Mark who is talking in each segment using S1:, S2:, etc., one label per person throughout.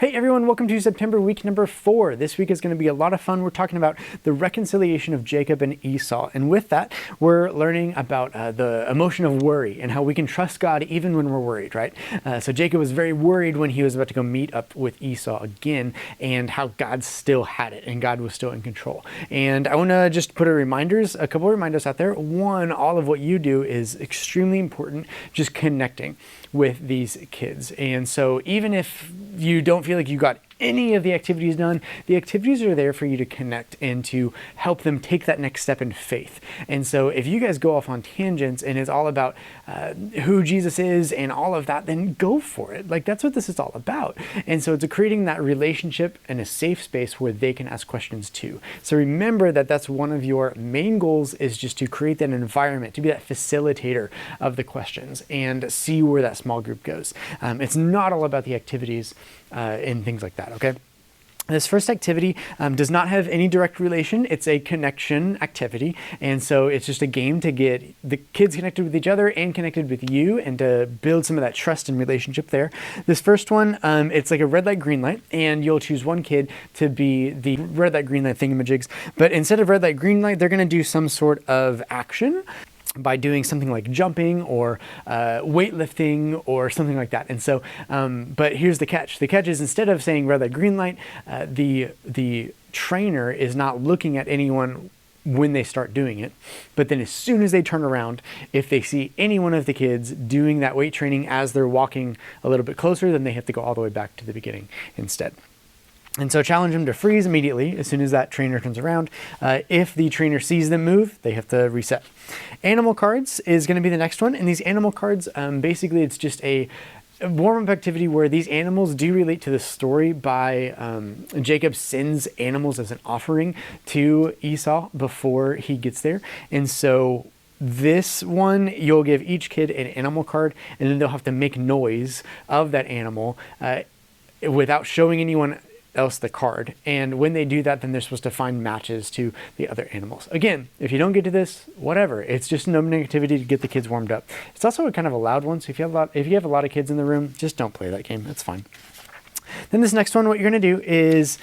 S1: Hey everyone, welcome to September week number 4. This week is going to be a lot of fun. We're talking about the reconciliation of Jacob and Esau. And with that, we're learning about the emotion of worry and how we can trust God even when we're worried, right? So Jacob was very worried when he was about to go meet up with Esau again, and how God still had it and God was still in control. And I want to just put a couple of reminders out there. One, all of what you do is extremely important, just connecting with these kids. And so even if you don't feel like you got any of the activities done, the activities are there for you to connect and to help them take that next step in faith. And so if you guys go off on tangents and it's all about who Jesus is and all of that, then go for it. Like, that's what this is all about. And so it's creating that relationship and a safe space where they can ask questions too. So remember that that's one of your main goals, is just to create that environment, to be that facilitator of the questions and see where that small group goes. It's not all about the activities and things like that, okay? This first activity does not have any direct relation. It's a connection activity. And so it's just a game to get the kids connected with each other and connected with you, and to build some of that trust and relationship there. This first one, it's like a red light, green light, and you'll choose one kid to be the red light, green light thingamajigs. But instead of red light, green light, they're going to do some sort of action by doing something like jumping or weightlifting or something like that. And so, but here's the catch. The catch is, instead of saying red light, green light, the trainer is not looking at anyone when they start doing it. But then as soon as they turn around, if they see any one of the kids doing that weight training as they're walking a little bit closer, then they have to go all the way back to the beginning instead. And so challenge them to freeze immediately as soon as that trainer turns around. If the trainer sees them move, they have to reset. Animal cards is going to be the next one. And these animal cards, basically it's just a warm-up activity where these animals do relate to the story by Jacob sends animals as an offering to Esau before he gets there. And so this one, you'll give each kid an animal card, and then they'll have to make noise of that animal without showing anyone else the card. And when they do that, then they're supposed to find matches to the other animals. Again, if you don't get to this, whatever. It's just an opening activity to get the kids warmed up. It's also a kind of a loud one, so if you have a lot of kids in the room, just don't play that game. It's fine. Then this next one, what you're going to do is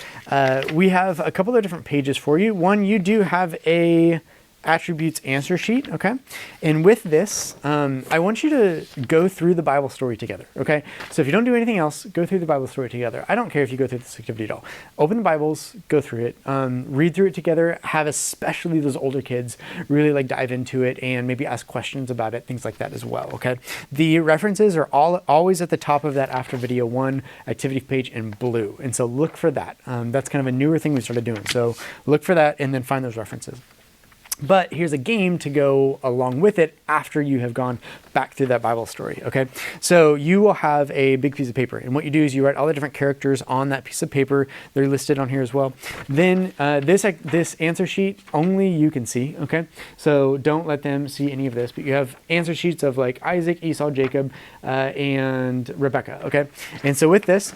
S1: we have a couple of different pages for you. One, you do have a attributes answer sheet, okay? And with this, I want you to go through the Bible story together, okay? So if you don't do anything else, go through the Bible story together. I don't care if you go through this activity at all. Open the Bibles, go through it, read through it together, have especially those older kids really like dive into it and maybe ask questions about it, things like that as well, okay? The references are always at the top of that after video 1 activity page in blue. And so look for that. That's kind of a newer thing we started doing. So look for that and then find those references. But here's a game to go along with it after you have gone back through that Bible story, okay? So you will have a big piece of paper, and what you do is you write all the different characters on that piece of paper. They're listed on here as well. Then this answer sheet, only you can see, okay? So don't let them see any of this, but you have answer sheets of like Isaac, Esau, Jacob, and Rebecca, okay? And so with this,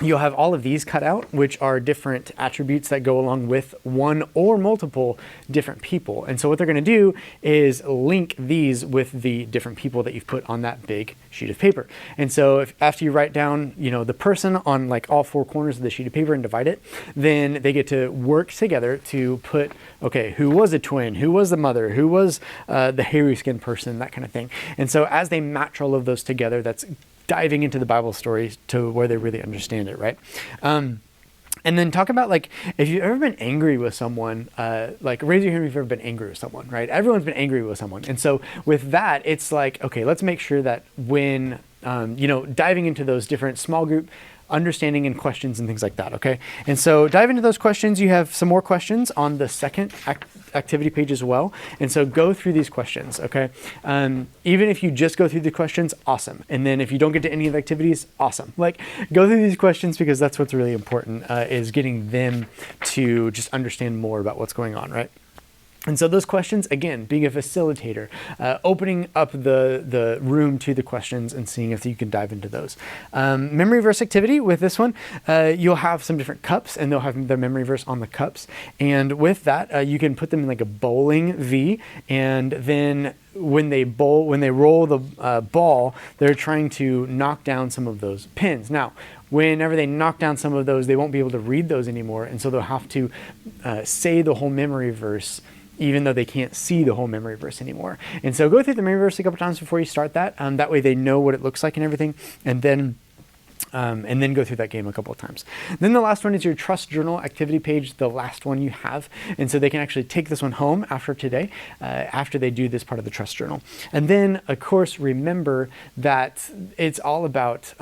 S1: you'll have all of these cut out, which are different attributes that go along with one or multiple different people. And so what they're going to do is link these with the different people that you've put on that big sheet of paper. And so after you write down, the person on like all 4 corners of the sheet of paper and divide it, then they get to work together to put, okay, who was a twin? Who was the mother? Who was the hairy skinned person? That kind of thing. And so as they match all of those together, that's diving into the Bible story to where they really understand it, right? And then talk about, like, if you've ever been angry with someone, like raise your hand if you've ever been angry with someone, right? Everyone's been angry with someone. And so with that, it's like, okay, let's make sure that when, diving into those different small group understanding and questions and things like that, okay? And so dive into those questions. You have some more questions on the second activity page as well. And so go through these questions, okay? Even if you just go through the questions, awesome. And then if you don't get to any of the activities, awesome. Like, go through these questions, because that's what's really important, is getting them to just understand more about what's going on, right? And so those questions, again, being a facilitator, opening up the room to the questions and seeing if you can dive into those. Memory verse activity with this one, you'll have some different cups, and they'll have their memory verse on the cups. And with that, you can put them in like a bowling V, and then when they roll the ball, they're trying to knock down some of those pins. Now, whenever they knock down some of those, they won't be able to read those anymore. And so they'll have to say the whole memory verse, even though they can't see the whole memory verse anymore. And so go through the memory verse a couple times before you start that. That way they know what it looks like and everything. And then go through that game a couple of times. Then the last one is your trust journal activity page, the last one you have. And so they can actually take this one home after today, after they do this part of the trust journal. And then, of course, remember that it's all about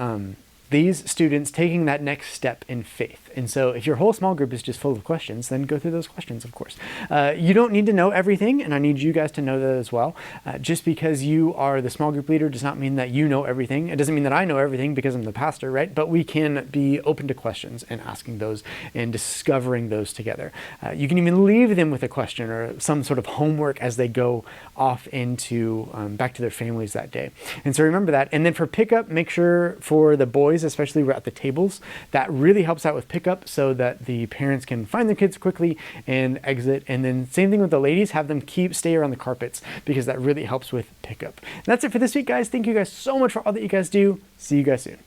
S1: these students taking that next step in faith. And so if your whole small group is just full of questions, then go through those questions, of course. You don't need to know everything, and I need you guys to know that as well. Just because you are the small group leader does not mean that you know everything. It doesn't mean that I know everything because I'm the pastor, right? But we can be open to questions and asking those and discovering those together. You can even leave them with a question or some sort of homework as they go off into back to their families that day. And so remember that. And then for pickup, make sure for the boys, especially we're at the tables, that really helps out with pickup so that the parents can find their kids quickly and exit. And then same thing with the ladies, have them stay around the carpets because that really helps with pickup. And that's it for this week, guys. Thank you guys so much for all that you guys do. See you guys soon.